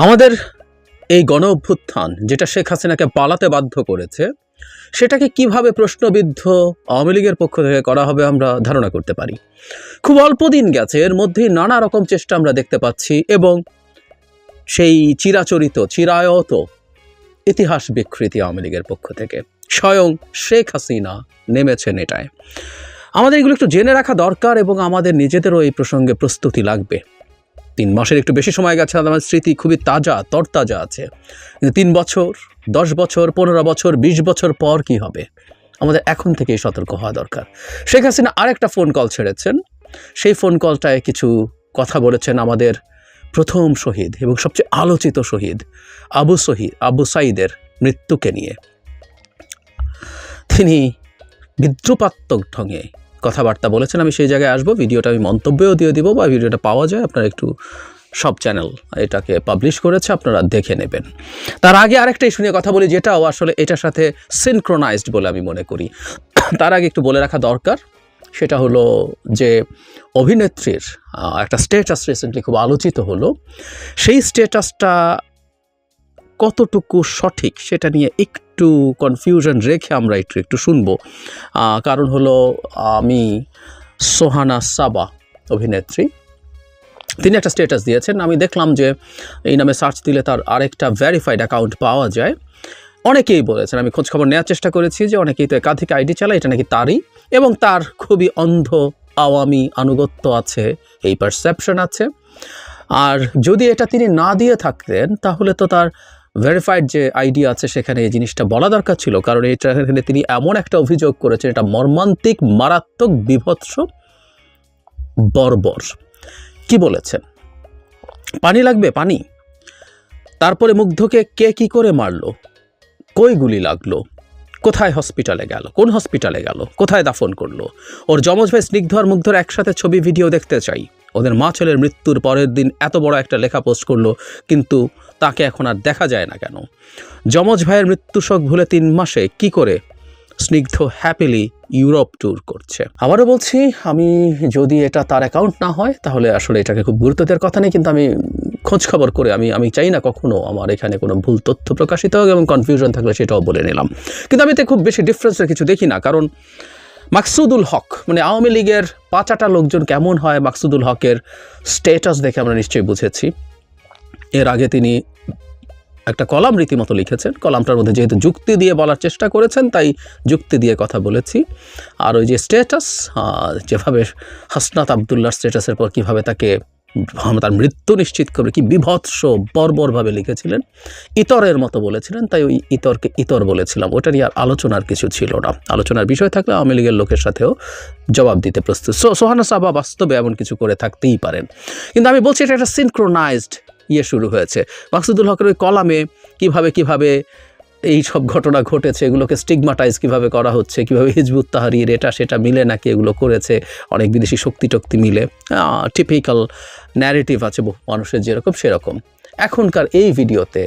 আমাদের এই গণ অভ্যুত্থান যেটা শেখ হাসিনাকে পালাতে বাধ্য করেছে, সেটাকে কিভাবে প্রশ্নবিদ্ধ আওয়ামী লীগের পক্ষ থেকে করা হবে আমরা ধারণা করতে পারি। খুব অল্প দিন গেছে, এর মধ্যেই নানা রকম চেষ্টা আমরা দেখতে পাচ্ছি এবং সেই চিরায়ত ইতিহাস বিকৃতি আওয়ামী লীগের পক্ষ থেকে স্বয়ং শেখ হাসিনা নেমেছেন এটায়। আমাদের এগুলো একটু জেনে রাখা দরকার এবং আমাদের নিজেদেরও এই প্রসঙ্গে প্রস্তুতি লাগবে। 3 মাসের একটু বেশি সময় গেছে, আমার স্মৃতি খুবই তরতাজা আছে। কিন্তু 3 বছর, 10 বছর, 15 বছর, 20 বছর পর কি হবে, আমাদের এখন থেকেই সতর্ক হওয়া দরকার। শেখ হাসিনা আরেকটা ফোন কল ছেড়েছেন। সেই ফোন কলটায় কিছু কথা বলেছেন আমাদের প্রথম শহীদ এবং সবচেয়ে আলোচিত শহীদ আবু সাঈদের মৃত্যুকে নিয়ে। তিনি বিদ্রুপাত্মক ঢঙে কথাবার্তা বলেছেন। আমি সেই জায়গায় আসবো, ভিডিওটা আমি মন্তব্যেও দিয়ে দিব, বা ভিডিওটা পাওয়া যায়, আপনারা একটু সব চ্যানেল এটাকে পাবলিশ করেছে, আপনারা দেখে নেবেন। তার আগে আরেকটা ইস্যু নিয়ে কথা বলি, যেটাও আসলে এটার সাথে সিনক্রোনাইজড বলে আমি মনে করি। তার আগে একটু বলে রাখা দরকার, সেটা হলো যে অভিনেত্রীর একটা স্ট্যাটাস রিসেন্টলি খুব আলোচিত হলো। সেই স্ট্যাটাসটা কতটুকু সঠিক সেটা নিয়ে একটু কনফিউশন রেখে আমরা একটু শুনবো। কারণ হলো আমি সোহানা সাবা অভিনেত্রী, তিনি একটা স্ট্যাটাস দিয়েছেন। আমি দেখলাম যে এই নামে সার্চ দিলে তার আরেকটা ভেরিফাইড অ্যাকাউন্ট পাওয়া যায়। অনেকেই বলেছেন, আমি খোঁজখবর নেওয়ার চেষ্টা করেছি যে অনেকেই তো একাধিক আইডি চালায়, এটা নাকি তারই, এবং তার খুবই অন্ধ আওয়ামী আনুগত্য আছে, এই পারসেপশন আছে। আর যদি এটা তিনি না দিয়ে থাকতেন তাহলে তো তার ভেরিফাইড যে আইডি আছে সেখানে এই জিনিসটা বলা দরকার ছিল, কারণ এখানে তিনি এমন একটা অভিযোগ করেছেন, এটা মর্মান্তিক, মারাত্মক, বিভৎস, বর্বর। কি বলেছেন? পানি লাগবে, পানি। তারপরে মুগ্ধকে কে কি করে মারলো, কই গুলি লাগলো, কোথায় হসপিটালে গেল, কোন হসপিটালে গেল, কোথায় দাফন করলো, ওর যমজ ভাই স্নিগ্ধ আর মুগ্ধর একসাথে ছবি ভিডিও দেখতে চাই। ওদের মা ছেলের মৃত্যুর পরের দিন এত বড় একটা লেখা পোস্ট করলো, কিন্তু তাকে এখন আর দেখা যায় না কেন? যমজ ভাইয়ের মৃত্যু শোক ভুলে 3 মাসে কি করে স্নিগ্ধ হ্যাপিলি ইউরোপ ট্যুর করছে? আবারও বলছি, আমি যদি এটা তার অ্যাকাউন্ট না হয় তাহলে আসলে এটাকে খুব গুরুত্ব দেওয়ার কথা নেই, কিন্তু আমি খোঁজ খবর করে আমি চাই না কখনো আমার এখানে কোনো ভুল তথ্য প্রকাশিত হোক, এবং কনফিউশন থাকলে সেটাও বলে নিলাম। কিন্তু আমি এতে খুব বেশি ডিফারেন্সের কিছু দেখি না, কারণ মাকসুদুল হক, মানে আওয়ামী লীগের পাঁচাটা লোকজন কেমন হয় মাকসুদুল হকের স্ট্যাটাস দেখে আমরা নিশ্চয়ই বুঝেছি। এর আগে তিনি একটা কলাম রীতিমতো লিখেছেন, কলামটার মধ্যে যেহেতু যুক্তি দিয়ে বলার চেষ্টা করেছেন তাই যুক্তি দিয়ে কথা বলেছি। আর ওই যে স্ট্যাটাস, যেভাবে হাসনাত আবদুল্লাহর স্ট্যাটাসের পর কীভাবে তাকে তার মৃত্যু নিশ্চিত করে কি বিভৎস বর্বরভাবে লিখেছিলেন, ইতরের মতো বলেছিলেন, তাই ওই ইতরকে ইতর বলেছিলাম। ওটা নিয়ে আর আলোচনার কিছু ছিল না। আলোচনার বিষয় থাকলে আওয়ামী লীগের লোকের সাথেও জবাব দিতে প্রস্তুত। সোহানা সাবা বাস্তবে এমন কিছু করে থাকতেই পারেন, কিন্তু আমি বলছি এটা একটা সিনক্রোনাইজড শুরু হয়েছে। মাকসুদুল হকের ওই কলামে কিভাবে এই সব ঘটনা ঘটেছে, এগুলোকে স্টিগমাটাইজ কিভাবে করা হচ্ছে, কিভাবে হিজবুত তাহরির এটা সেটা মিলে নাকি এগুলো করেছে, অনেক বিদেশি শক্তি মিলে, টিপিক্যাল ন্যারেটিভ আছে বহু মানুষের যেরকম সেরকম। এখনকার এই ভিডিওতে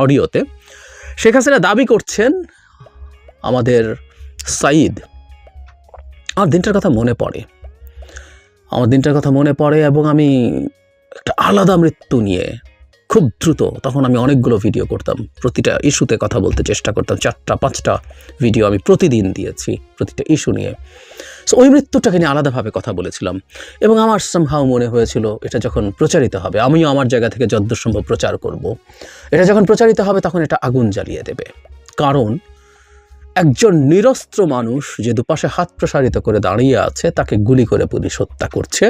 অডিওতে শেখ হাসিনা দাবি করছেন আমাদের সাঈদ। আমার দিনটার কথা মনে পড়ে এবং আমি একটা আলাদা মৃত্যু নিয়ে খুব দ্রুত, তখন আমি অনেকগুলো ভিডিও করতাম, প্রতিটা ইস্যুতে কথা বলতে চেষ্টা করতাম, 4-5টা ভিডিও আমি প্রতিদিন দিয়েছি প্রতিটা ইস্যু নিয়ে। সো ওই মৃত্যুটাকে নিয়ে আলাদাভাবে কথা বলেছিলাম এবং আমার সামহাও মনে হয়েছিল এটা যখন প্রচারিত হবে, আমিও আমার জায়গা থেকে যতদূর সম্ভব প্রচার করব। এটা যখন প্রচারিত হবে তখন এটা আগুন জ্বালিয়ে দেবে, কারণ একজন নিরস্ত্র মানুষ যে দুপাশে হাত প্রসারিত করে দাঁড়িয়ে আছে তাকে গুলি করে পুলিশ হত্যা করছে,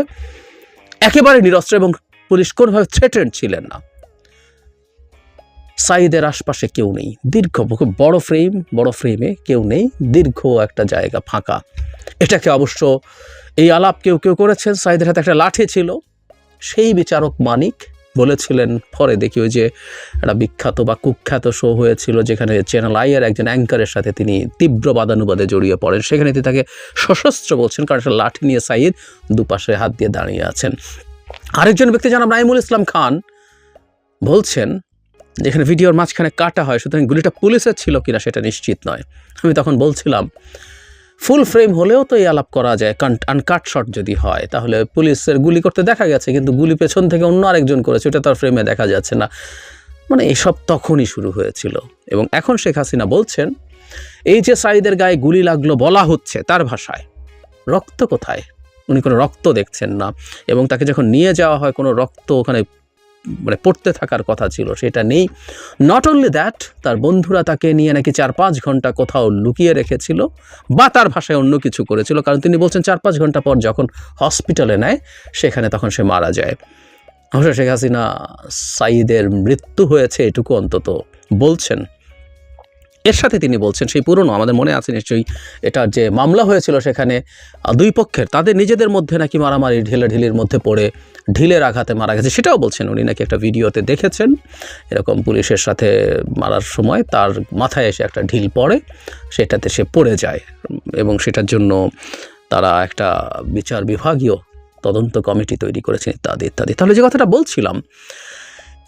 একেবারে নিরস্ত্র, এবং পুলিশ কোনোভাবে থ্রেটেন্ড ছিলেন না। সাঈদের আশপাশে কেউ নেই, দীর্ঘ বড় ফ্রেমে কেউ নেই, দীর্ঘ একটা জায়গা ফাঁকা। এটাকে অবশ্য এই আলাপ কেউ করেছেন, সাঈদের হাতে একটা লাঠি ছিল। সেই বিচারক মানিক বলেছিলেন, পরে দেখি ওই যে একটা বিখ্যাত বা কুখ্যাত শো হয়েছিল যেখানে চ্যানেল আইয়ের একজন অ্যাঙ্কারের সাথে তিনি তীব্র বাদানুবাদে জড়িয়ে পড়েন, সেখানে তিনি তাকে সশস্ত্র বলছেন, কারণ একটা লাঠি নিয়ে সাঈদ দুপাশে হাত দিয়ে দাঁড়িয়ে আছেন। আরেকজন ব্যক্তি জানাব নাইমুল ইসলাম খান বলছেন, যেখানে ভিডিওর মাঝখানে কাটা হয়, সুতরাং গুলিটা পুলিশের ছিল কিনা সেটা নিশ্চিত নয়। আমি তখন বলছিলাম ফুল ফ্রেম হলেও তো এই আলাপ করা যায়, আনকাট শট যদি হয়, তাহলে পুলিশের গুলি করতে দেখা গেছে, কিন্তু গুলি পেছন থেকে অন্য আরেকজন করেছে, ওটা তার ফ্রেমে দেখা যাচ্ছে না। মানে এসব তখনই শুরু হয়েছিল। এবং এখন শেখ হাসিনা বলছেন এই যে সাঈদের গায়ে গুলি লাগলো বলা হচ্ছে, তার ভাষায় রক্ত কোথায়? উনি কোনো রক্ত দেখছেন না, এবং তাকে যখন নিয়ে যাওয়া হয় কোনো রক্ত ওখানে মানে পড়তে থাকার কথা ছিল সেটা নেই। নট অনলি দ্যাট, তার বন্ধুরা তাকে নিয়ে নাকি 4-5 ঘন্টা কোথাও লুকিয়ে রেখেছিল, বা তার ভাষায় অন্য কিছু করেছিল, কারণ তিনি বলছেন 4-5 ঘন্টা পর যখন হসপিটালে নেয় সেখানে তখন সে মারা যায়। অবশ্য শেখ হাসিনা সাঈদের মৃত্যু হয়েছে এটুকু অন্তত বলছেন। এর সাথে তিনি বলছেন সেই পুরনো, আমাদের মনে আছে নিশ্চয়ই, এটার যে মামলা হয়েছিল সেখানে দুই পক্ষের তাদের নিজেদের মধ্যে নাকি মারামারি, ঢিলের মধ্যে পড়ে ঢিলের আঘাতে মারা গেছে, সেটাও বলছেন উনি নাকি একটা ভিডিওতে দেখেছেন। এরকম পুলিশের সাথে মারার সময় তার মাথায় এসে একটা ঢিল পড়ে, সেটাতে সে পড়ে যায়, এবং সেটার জন্য তারা একটা বিচার বিভাগীয় তদন্ত কমিটি তৈরি করেছেন, ইত্যাদি ইত্যাদি। তাহলে যে কথাটা বলছিলাম,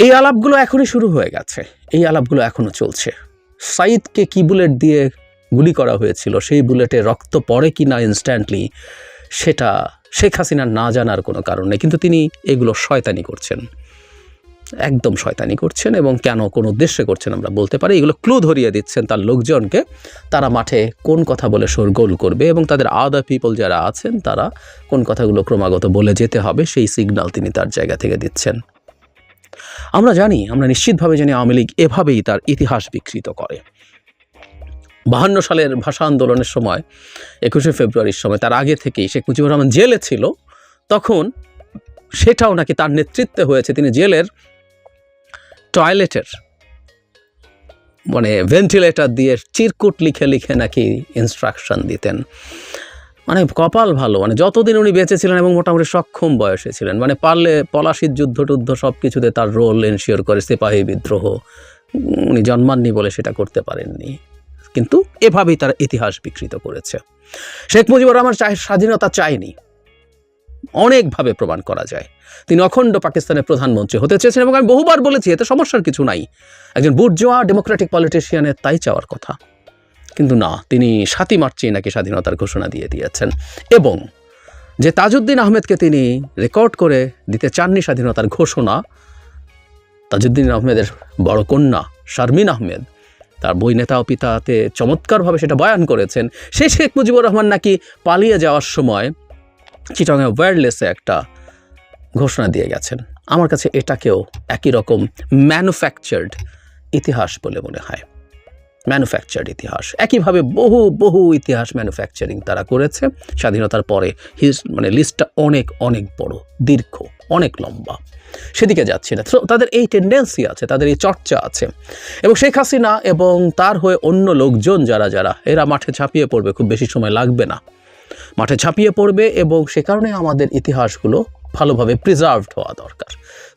এই আলাপগুলো এখনই শুরু হয়ে গেছে, এই আলাপগুলো এখনও চলছে। সাঈদকে কি বুলেট দিয়ে গুলি করা হয়েছিল, সেই বুলেটে রক্ত পড়ে কি না ইনস্ট্যান্টলি, সেটা শেখ হাসিনার না জানার কোনো কারণ নেই, কিন্তু তিনি এগুলো শয়তানি করছেন, একদম শয়তানি করছেন। এবং কেন, কোন উদ্দেশ্যে করছেন আমরা বলতে পারি, এগুলো ক্লু ধরিয়ে দিচ্ছেন তার লোকজনকে, তারা মাঠে কোন কথা বলে শোরগোল করবে, এবং তাদের আদার পিপল যারা আছেন তারা কোন কথাগুলো ক্রমাগত বলে যেতে হবে, সেই সিগন্যাল তিনি তার জায়গা থেকে দিচ্ছেন। আমরা জানি, আমরা নিশ্চিতভাবে জানি আওয়ামী লীগ এভাবেই তার ইতিহাস বিকৃত করে। 52 সালের ভাষা আন্দোলনের সময়, 21শে ফেব্রুয়ারির সময়, তার আগে থেকেই শেখ মুজিবুর রহমান জেলে ছিল, তখন সেটাও নাকি তার নেতৃত্বে হয়েছে। তিনি জেলের টয়লেটের মানে ভেন্টিলেটর দিয়ে চিরকুট লিখে লিখে নাকি ইনস্ট্রাকশন দিতেন। মানে কপাল ভালো, মানে যতদিন উনি বেঁচে ছিলেন এবং মোটামুটি সক্ষম বয়সে ছিলেন, মানে পারলে পলাশির যুদ্ধ সব কিছুতে তার রোল এনশিওর করে, সিপাহী বিদ্রোহ উনি জন্মাননি বলে সেটা করতে পারেননি, কিন্তু এভাবেই তার ইতিহাস বিকৃত করেছে। শেখ মুজিবুর রহমান স্বাধীনতা চায়নি, অনেকভাবে প্রমাণ করা যায়। তিনি অখণ্ড পাকিস্তানের প্রধানমন্ত্রী হতে চেয়েছেন, এবং আমি বহুবার বলেছি এতে সমস্যার কিছু নাই, একজন বুর্জোয়া ডেমোক্রেটিক পলিটিশিয়ানের তাই চাওয়ার কথা। কিন্তু না, তিনি 7ই মার্চে নাকি স্বাধীনতার ঘোষণা দিয়ে দিয়েছেন, এবং যে তাজউদ্দিন আহমেদকে তিনি রেকর্ড করে দিতে চাননি স্বাধীনতার ঘোষণা, তাজউদ্দিন আহমেদের বড় কন্যা শারমিন আহমেদ তার বই নেতা ও পিতাতে চমৎকারভাবে সেটা বয়ান করেছেন। সেই শেখ মুজিবুর রহমান নাকি পালিয়ে যাওয়ার সময় চিটাগাং ওয়্যারলেসে একটা ঘোষণা দিয়ে গেছেন। আমার কাছে এটাকেও একই রকম ম্যানুফ্যাকচার্ড ইতিহাস বলে মনে হয়, ম্যানুফ্যাকচার্ড ইতিহাস। একইভাবে বহু বহু ইতিহাস ম্যানুফ্যাকচারিং তারা করেছে স্বাধীনতার পরে। মানে লিস্টটা অনেক অনেক বড়, দীর্ঘ, অনেক লম্বা, সেদিকে যাচ্ছি না। তাদের এই টেন্ডেন্সি আছে, তাদের এই চর্চা আছে, এবং শেখ হাসিনা এবং তার হয়ে অন্য লোকজন যারা যারা এরা মাঠে ঝাঁপিয়ে পড়বে, খুব বেশি সময় লাগবে না, মাঠে ঝাঁপিয়ে পড়বে। এবং সে কারণে আমাদের ইতিহাসগুলো ভালোভাবে প্রিজার্ভড হওয়া দরকার,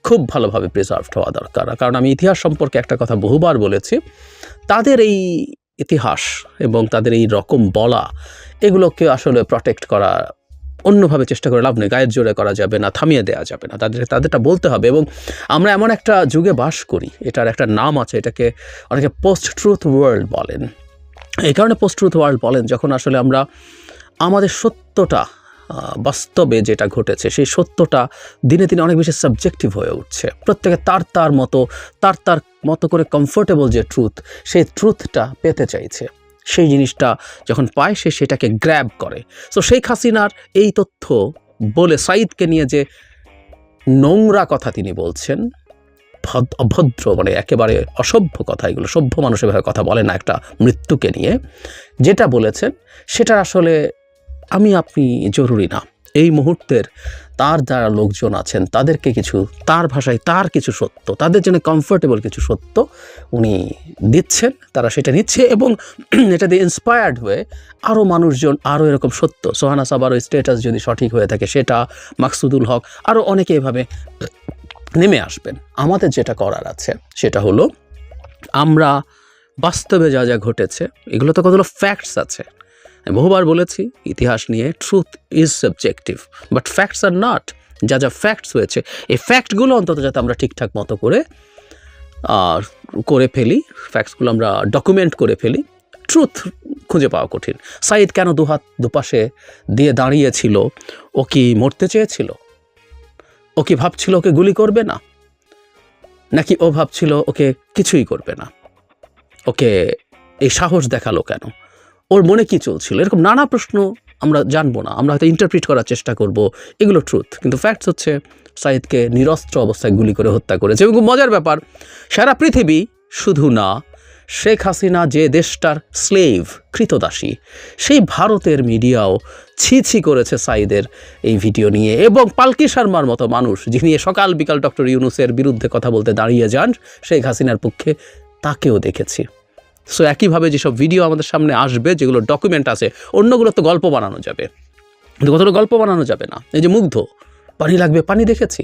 খুব ভালোভাবে প্রিজার্ভড হওয়া দরকার। কারণ আমি ইতিহাস সম্পর্কে একটা কথা বহুবার বলেছি, তাদের এই ইতিহাস এবং তাদের এই রকম বলা, এগুলোকে আসলে প্রটেক্ট করা অন্যভাবে চেষ্টা করে লাভ নেই, গায়ের জোরে করা যাবে না, থামিয়ে দেওয়া যাবে না, তাদেরটা বলতে হবে। এবং আমরা এমন একটা যুগে বাস করি, এটার একটা নাম আছে, এটাকে অনেকে পোস্ট ট্রুথ ওয়ার্ল্ড বলেন। এই কারণে পোস্ট ট্রুথ ওয়ার্ল্ড বলেন যখন আসলে আমরা আমাদের সত্যটা, বাস্তবে যেটা ঘটেছে সেই সত্যটা দিনে দিনে অনেক বেশি সাবজেক্টিভ হয়ে উঠছে। প্রত্যেকে তার মতো করে কমফোর্টেবল যে ট্রুথ, সেই ট্রুথটা পেতে চাইছে। সেই জিনিসটা যখন পায় সে সেটাকে গ্র্যাব করে। সো শেখ হাসিনার এই তথ্য বলে সাঈদকে নিয়ে যে নোংরা কথা তিনি বলছেন, অভদ্র, মানে একেবারে অসভ্য কথা, এগুলো সভ্য মানুষ এভাবে কথা বলে না একটা মৃত্যুকে নিয়ে, যেটা বলেছেন সেটা আসলে আমি আপনি জরুরি না। এই মুহূর্তের তার যারা লোকজন আছেন তাদেরকে কিছু, তার ভাষায় তার কিছু সত্য, তাদের জন্য কমফোর্টেবল কিছু সত্য উনি দিচ্ছেন, তারা সেটা নিচ্ছে, এবং এটা দিয়ে ইন্সপায়ার্ড হয়ে আরও মানুষজন আরও এরকম সত্য, সোহানা সাবারও স্ট্যাটাস যদি সঠিক হয়ে থাকে সেটা, মাকসুদুল হক, আরও অনেকে এভাবে নেমে আসবেন। আমাদের যেটা করার আছে সেটা হলো আমরা বাস্তবে যা যা ঘটেছে, এগুলো তো কতগুলো ফ্যাক্টস আছে, বহুবার বলেছি ইতিহাস নিয়ে, truth is subjective but facts are not. যা যা ফ্যাক্টস হয়েছে এই ফ্যাক্টগুলো অন্তত যাতে আমরা ঠিকঠাক মতো করে ফেলি, ফ্যাক্টসগুলো আমরা ডকুমেন্ট করে ফেলি, ট্রুথ খুঁজে পাওয়া কঠিন। সাঈদ কেন দুহাত দুপাশে দিয়ে দাঁড়িয়েছিল? ও কি মরতে চেয়েছিল? ও কি ভাবছিল ওকে গুলি করবে না, নাকি ও ভাবছিল ওকে কিছুই করবে না? ওকে এই সাহস দেখালো কেন? ওর মনে কি চলছিল? এরকম নানা প্রশ্ন আমরা জানবো না, আমরা হয়তো ইন্টারপ্রিট করার চেষ্টা করব, এগুলো ট্রুথ। কিন্তু ফ্যাক্টস হচ্ছে সাঈদকে নিরস্ত্র অবস্থায় গুলি করে হত্যা করেছে। এবং খুব মজার ব্যাপার, সারা পৃথিবী শুধু না, শেখ হাসিনা যে দেশটার স্লেভ, কৃতদাসী, সেই ভারতের মিডিয়াও ছি করেছে সাঈদের এই ভিডিও নিয়ে। এবং পালকি শর্মার মতো মানুষ, যিনি সকাল বিকাল ডক্টর ইউনূসের বিরুদ্ধে কথা বলতে দাঁড়িয়ে যান শেখ হাসিনার পক্ষে, তাকেও দেখেছি। সো একইভাবে যেসব ভিডিও আমাদের সামনে আসবে, যেগুলো ডকুমেন্ট আছে, অন্যগুলো তো গল্প বানানো যাবে, কিন্তু কতটা গল্প বানানো যাবে না। এই যে মুগ্ধ, পানি লাগবে পানি দেখেছি,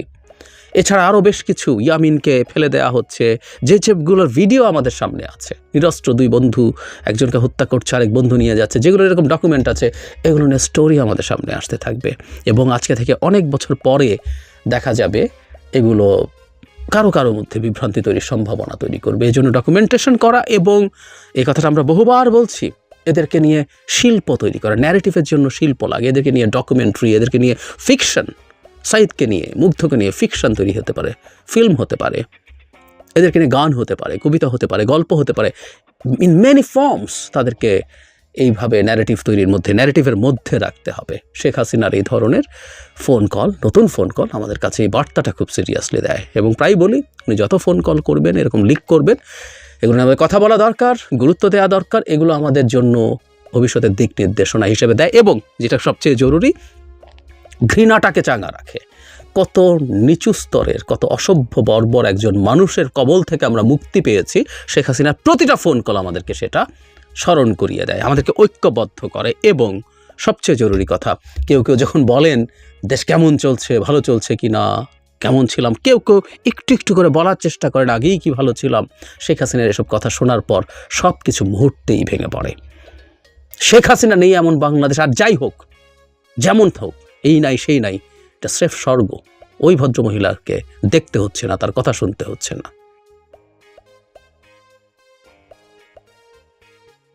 এছাড়া আরও বেশ কিছু, ইয়ামিনকে ফেলে দেওয়া হচ্ছে, যেগুলোর ভিডিও আমাদের সামনে আছে, নিরস্ত্র দুই বন্ধু একজনকে হত্যা করছে, আরেক বন্ধু নিয়ে যাচ্ছে, যেগুলো এরকম ডকুমেন্ট আছে, এগুলো নিয়ে স্টোরি আমাদের সামনে আসতে থাকবে। এবং আজকে থেকে অনেক বছর পরে দেখা যাবে এগুলো কারো কারো মধ্যে বিভ্রান্তি তৈরির সম্ভাবনা তৈরি করবে। এই জন্য ডকুমেন্টেশন করা, এবং এই কথাটা আমরা বহুবার বলছি, এদেরকে নিয়ে শিল্প তৈরি করা, ন্যারেটিভের জন্য শিল্প লাগে, এদেরকে নিয়ে ডকুমেন্টারি, এদেরকে নিয়ে ফিকশন, সাঈদকে নিয়ে, মুগ্ধকে নিয়ে ফিকশন তৈরি হতে পারে, ফিল্ম হতে পারে, এদেরকে নিয়ে গান হতে পারে, কবিতা হতে পারে, গল্প হতে পারে, ইন মেনি ফর্মস তাদেরকে এইভাবে ন্যারেটিভ তৈরির মধ্যে, ন্যারেটিভের মধ্যে রাখতে হবে। শেখ হাসিনার এই ধরনের ফোন কল, নতুন ফোন কল আমাদের কাছে এই বার্তাটা খুব সিরিয়াসলি দেয়। এবং প্রায় বলি, উনি যত ফোন কল করবেন, এরকম লিক করবেন, এগুলো আমাদের কথা বলা দরকার, গুরুত্ব দেওয়া দরকার, এগুলো আমাদের জন্য ভবিষ্যতের দিক নির্দেশনা হিসেবে দেয়। এবং যেটা সবচেয়ে জরুরি, ঘৃণাটাকে চাঙ্গা রাখে। কত নিচু স্তরের, কত অসভ্য বর্বর একজন মানুষের কবল থেকে আমরা মুক্তি পেয়েছি, শেখ হাসিনার প্রতিটা ফোন কল আমাদেরকে সেটা স্মরণ করিয়ে দেয়, আমাদেরকে ঐক্যবদ্ধ করে। এবং সবচেয়ে জরুরি কথা, কেউ কেউ যখন বলেন দেশ কেমন চলছে, ভালো চলছে কি না, কেমন ছিলাম, কেউ কেউ একটু একটু করে বলার চেষ্টা করেন আগেই কি ভালো ছিলাম। শেখ হাসিনার এসব কথা শোনার পর সব কিছু মুহূর্তেই ভেঙে পড়ে। শেখ হাসিনা নেই এমন বাংলাদেশ, আর যাই হোক, যেমন হোক, এই নাই সেই নাই, এটা স্রেফ স্বর্গ। ওই ভদ্রমহিলাকে দেখতে হচ্ছে না, তার কথা শুনতে হচ্ছে না।